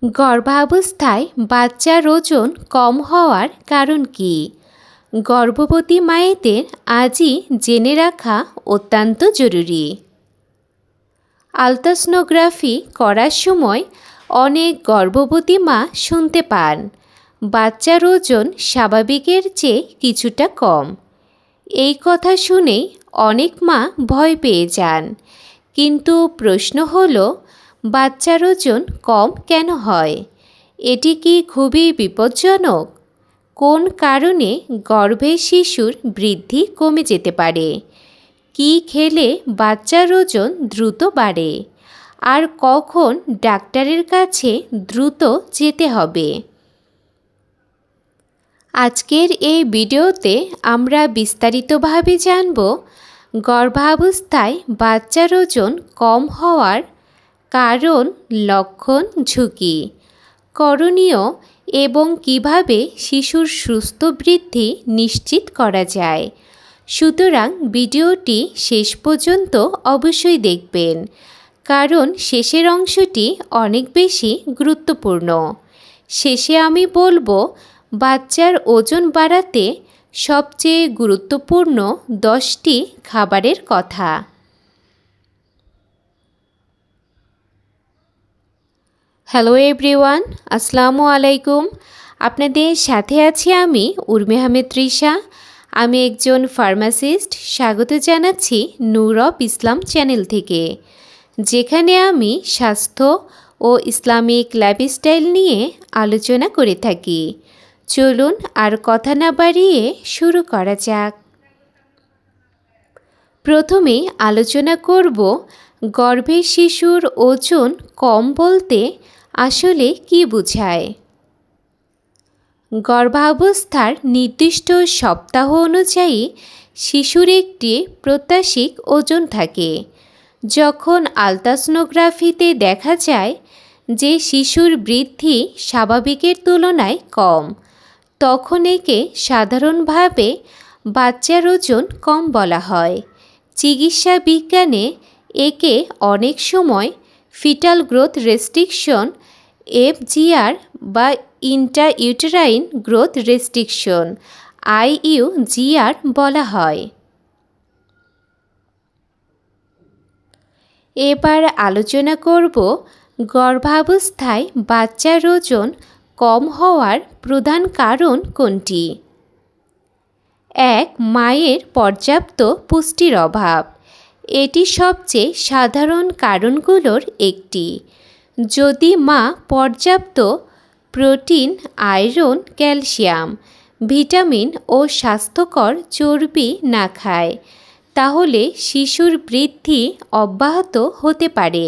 গর্ভাবস্থায় বাচ্চার ওজন কম হওয়ার কারণ কী? গর্ভবতী মায়েদের আজই জেনে রাখা অত্যন্ত জরুরি। আলট্রাসোনোগ্রাফি করার সময় অনেক গর্ভবতী মা শুনতে পান বাচ্চার ওজন স্বাভাবিকের চেয়ে কিছুটা কম। এই কথা শুনেই অনেক মা ভয় পেয়ে যান, কিন্তু প্রশ্ন হলো, বাচ্চার ওজন কম কেন হয়? এটি কি খুবই বিপজ্জনক? কোন কারণে গর্ভে শিশুর বৃদ্ধি কমে যেতে পারে? কি খেলে বাচ্চার ওজন দ্রুত বাড়ে? আর কখন ডাক্তারের কাছে দ্রুত যেতে হবে? আজকের এই ভিডিওতে আমরা বিস্তারিতভাবে জানব গর্ভাবস্থায় বাচ্চার ওজন কম হওয়ার কারণ, লক্ষণ, ঝুঁকি, করণীয় এবং কিভাবে শিশুর সুস্থ বৃদ্ধি নিশ্চিত করা যায়। সুতরাং ভিডিওটি শেষ পর্যন্ত অবশ্যই দেখবেন, কারণ শেষের অংশটি অনেক বেশি গুরুত্বপূর্ণ। শেষে আমি বলবো বাচ্চার ওজন বাড়াতে সবচেয়ে গুরুত্বপূর্ণ 10টি খাবারের কথা। হ্যালো এভরিওয়ান, আসসালামু আলাইকুম। আপনাদের সাথে আছি আমি উর্মি আহমেদ তৃষা। আমি একজন ফার্মাসিস্ট। স্বাগত জানাচ্ছি নূর অফ ইসলাম চ্যানেল থেকে, যেখানে আমি স্বাস্থ্য ও ইসলামিক লাইফস্টাইল নিয়ে আলোচনা করে থাকি। চলুন আর কথা না বাড়িয়ে শুরু করা যাক। প্রথমে আলোচনা করব গর্ভের শিশুর ওজন কম বলতে আসলে কি বোঝায়। গর্ভাবস্থার নির্দিষ্ট সপ্তাহ অনুযায়ী শিশুর একটি প্রত্যাশিক ওজন থাকে। যখন আলট্রাসোনোগ্রাফিতে দেখা যায় যে শিশুর বৃদ্ধি স্বাভাবিকের তুলনায় কম, তখন একে সাধারণভাবে বাচ্চার ওজন কম বলা হয়। চিকিৎসা বিজ্ঞানে একে অনেক সময় ফিটাল গ্রোথ রেস্ট্রিকশন, এফজিআর বা ইন্ট্রাইউটেরাইন গ্রোথ রেস্ট্রিকশন, আইইউজিআর বলা হয়। এবার আলোচনা করব গর্ভাবস্থায় বাচ্চার ওজন কম হওয়ার প্রধান কারণ কোনটি। 1. মায়ের পর্যাপ্ত পুষ্টির অভাব। এটি সবচেয়ে সাধারণ কারণগুলোর একটি। যদি মা পর্যাপ্ত প্রোটিন, আয়রন, ক্যালসিয়াম, ভিটামিন ও স্বাস্থ্যকর চর্বি না খায়, তাহলে শিশুর বৃদ্ধি অব্যাহত হতে পারে।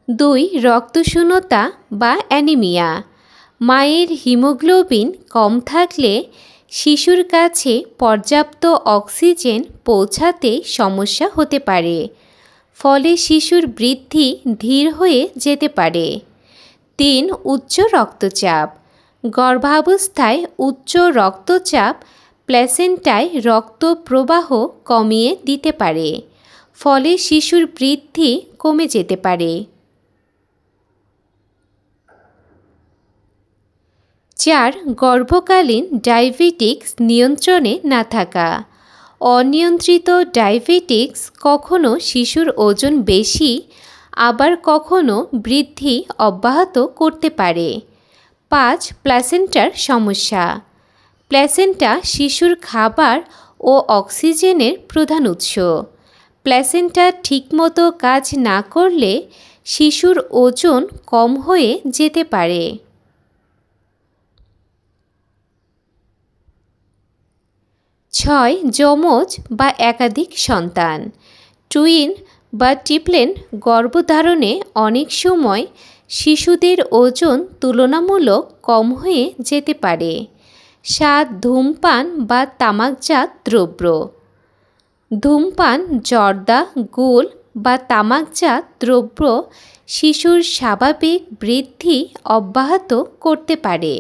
2. রক্তশূন্যতা বা অ্যানিমিয়া। মায়ের হিমোগ্লোবিন কম থাকলে শিশুর কাছে পর্যাপ্ত অক্সিজেন পৌঁছাতে সমস্যা হতে পারে, ফলে শিশুর বৃদ্ধি ধীর হয়ে যেতে পারে। 3. উচ্চ রক্তচাপ। গর্ভাবস্থায় উচ্চ রক্তচাপ প্ল্যাসেন্টায় রক্ত প্রবাহ কমিয়ে দিতে পারে, ফলে শিশুর বৃদ্ধি কমে যেতে পারে। 4. গর্ভকালীন ডায়াবেটিক্স নিয়ন্ত্রণে না থাকা। অনিয়ন্ত্রিত ডায়াবেটিক্স কখনো শিশুর ওজন বেশি, আবার কখনো বৃদ্ধি অব্যাহত করতে পারে। 5. প্ল্যাসেন্টার সমস্যা। প্ল্যাসেন্টা শিশুর খাবার ও অক্সিজেনের প্রধান উৎস। প্ল্যাসেন্টা ঠিকমতো কাজ না করলে শিশুর ওজন কম হয়ে যেতে পারে। 6. যমজ বা একাধিক সন্তান। টুইন বা ট্রিপলেট গর্ভধারণে অনেক সময় শিশুদের ওজন তুলনামূলক কম হয়ে যেতে পারে। 7. ধূমপান বা তামাকজাত দ্রব্য। ধূমপান, জর্দা, গুল বা তামাকজাত দ্রব্য শিশুর স্বাভাবিক বৃদ্ধি অব্যাহত করতে পারে।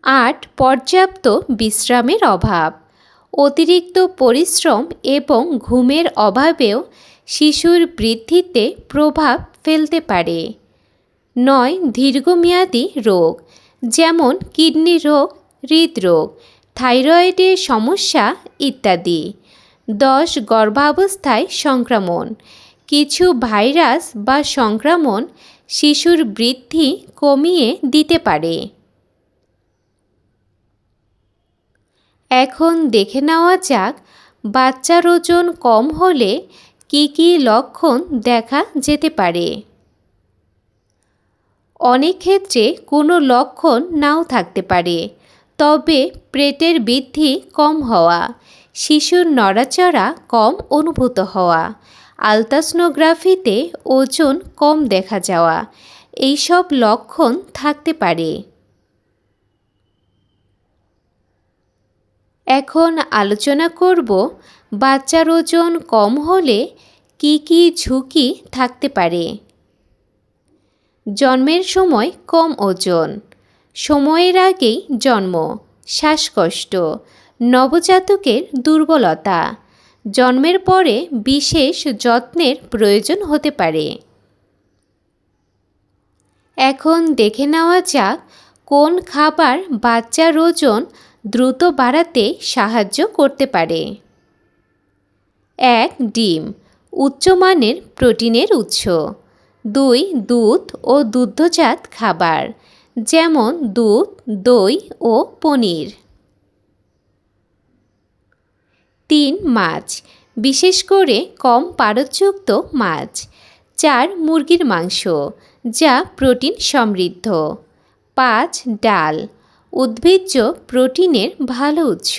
8. পর্যাপ্ত বিশ্রামের অভাব। অতিরিক্ত পরিশ্রম এবং ঘুমের অভাবেও শিশুর বৃদ্ধিতে প্রভাব ফেলতে পারে। 9 দীর্ঘমেয়াদী রোগ যেমন কিডনি রোগ, হৃদরোগ, থাইরয়েডের সমস্যা ইত্যাদি। 10 গর্ভাবস্থায় সংক্রমণ, কিছু ভাইরাস বা সংক্রমণ শিশুর বৃদ্ধি কমিয়ে দিতে পারে। এখন দেখে নেওয়া যাক বাচ্চার ওজন কম হলে কি কি লক্ষণ দেখা যেতে পারে। অনেক ক্ষেত্রে কোনো লক্ষণ নাও থাকতে পারে, তবে পেটের বৃদ্ধি কম হওয়া, শিশুর নড়াচড়া কম অনুভূত হওয়া, আলট্রাসোনোগ্রাফিতে ওজন কম দেখা যাওয়া এইসব লক্ষণ থাকতে পারে। এখন আলোচনা করব বাচ্চার ওজন কম হলে কি কি ঝুঁকি থাকতে পারে। জন্মের সময় কম ওজন, সময়ের আগেই জন্ম, শ্বাসকষ্ট, নবজাতকের দুর্বলতা, জন্মের পরে বিশেষ যত্নের প্রয়োজন হতে পারে। এখন দেখে নেওয়া যাক কোন খাবার বাচ্চার ওজন দ্রুত বাড়াতে সাহায্য করতে পারে। 1 ডিম, উচ্চমানের প্রোটিনের উৎস। 2 দুধ ও দুগ্ধজাত খাবার যেমন দুধ, দই ও পনির। 3 মাছ, বিশেষ করে কম পারদযুক্ত মাছ। 4 মুরগির মাংস যা প্রোটিন সমৃদ্ধ। 5 ডাল, উদ্ভিজ্জ প্রোটিনের ভালো উৎস।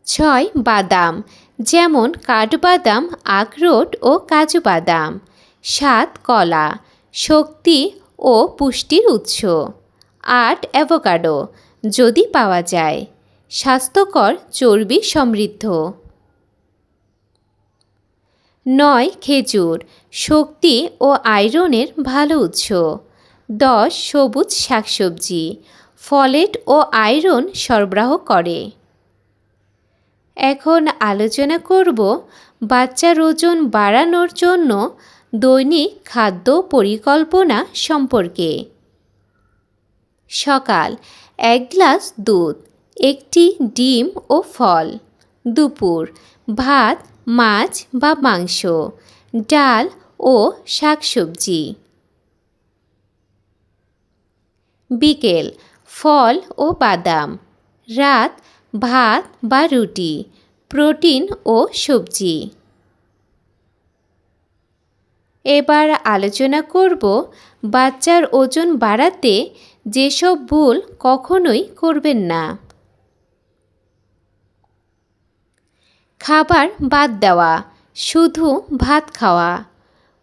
6 বাদাম যেমন কাঠবাদাম, আখরোট ও কাজু বাদাম। 7 কলা, শক্তি ও পুষ্টির উৎস। 8 অ্যাভোকাডো যদি পাওয়া যায়, স্বাস্থ্যকর চর্বি সমৃদ্ধ। 9 খেজুর, শক্তি ও আয়রনের ভালো উৎস। 10 সবুজ শাকসবজি, ফলেট ও আয়রন সরবরাহ করে। এখন আলোচনা করব বাচ্চার ওজন বাড়ানোর জন্য দৈনিক খাদ্য পরিকল্পনা সম্পর্কে। সকাল 1 গ্লাস দুধ, 1টি ডিম ও ফল। দুপুর ভাত, মাছ বা মাংস, ডাল ও শাকসবজি। বিকেল ফল ও বাদাম। রাত ভাত বা রুটি, প্রোটিন ও সবজি। এবার আলোচনা করব বাচ্চার ওজন বাড়াতে যেসব ভুল কখনোই করবেন না। খাবার বাদ দেওয়া, শুধু ভাত খাওয়া,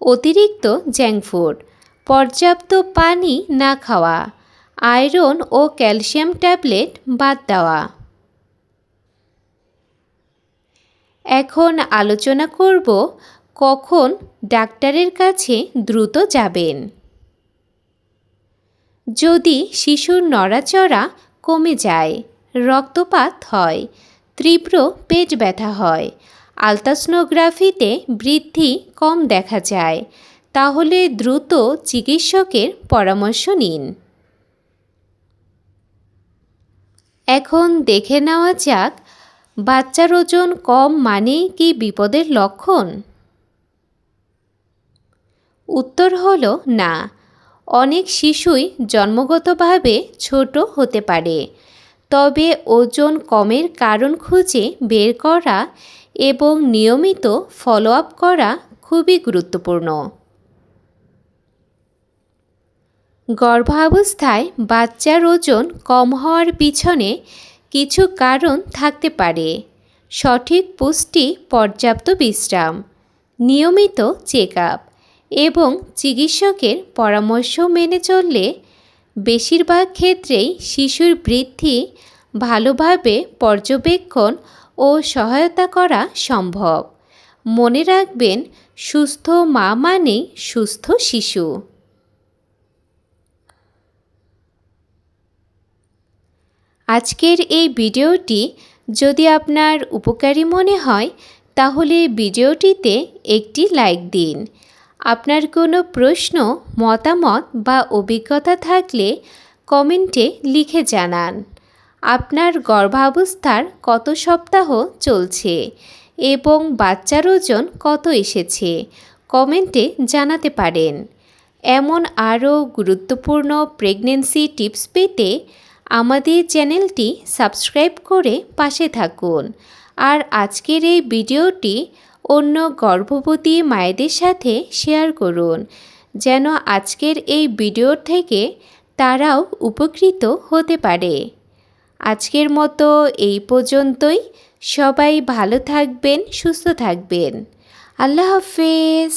অতিরিক্ত জাঙ্ক ফুড, পর্যাপ্ত পানি না খাওয়া, আয়রন ও ক্যালসিয়াম ট্যাবলেট বাদ দেওয়া। এখন আলোচনা করব কখন ডাক্তারের কাছে দ্রুত যাবেন। যদি শিশুর নড়াচড়া কমে যায়, রক্তপাত হয়, তীব্র পেট ব্যথা হয়, আলট্রাসোনোগ্রাফিতে বৃদ্ধি কম দেখা যায়, তাহলে দ্রুত চিকিৎসকের পরামর্শ নিন। এখন দেখে নেওয়া যাক বাচ্চার ওজন কম মানেই কি বিপদের লক্ষণ? উত্তর হলো না। অনেক শিশুই জন্মগতভাবে ছোট হতে পারে, তবে ওজন কমের কারণ খুঁজে বের করা এবং নিয়মিত ফলো আপ করা খুবই গুরুত্বপূর্ণ। গর্ভাবস্থায় বাচ্চার ওজন কম হওয়ার পিছনে কিছু কারণ থাকতে পারে। সঠিক পুষ্টি, পর্যাপ্ত বিশ্রাম, নিয়মিত চেক আপ এবং চিকিৎসকের পরামর্শ মেনে চললে বেশিরভাগ ক্ষেত্রেই শিশুর বৃদ্ধি ভালোভাবে পর্যবেক্ষণ ও সহায়তা করা সম্ভব। মনে রাখবেন, সুস্থ মা মানেই সুস্থ শিশু। আজকের এই ভিডিওটি যদি আপনার উপকারী মনে হয় তাহলে ভিডিওটিতে একটি লাইক দিন। আপনার কোনো প্রশ্ন, মতামত বা অভিজ্ঞতা থাকলে কমেন্টে লিখে জানান। আপনার গর্ভাবস্থার কত সপ্তাহ চলছে এবং বাচ্চার ওজন কত এসেছে কমেন্টে জানাতে পারেন। এমন আরও গুরুত্বপূর্ণ প্রেগন্যান্সি টিপস পেতে আমাদের চ্যানেলটি সাবস্ক্রাইব করে পাশে থাকুন। আর আজকের এই ভিডিওটি অন্য গর্ভবতী মায়েদের সাথে শেয়ার করুন, যেন আজকের এই ভিডিও থেকে তারাও উপকৃত হতে পারে। আজকের মতো এই পর্যন্তই। সবাই ভালো থাকবেন, সুস্থ থাকবেন। আল্লাহ হাফেজ।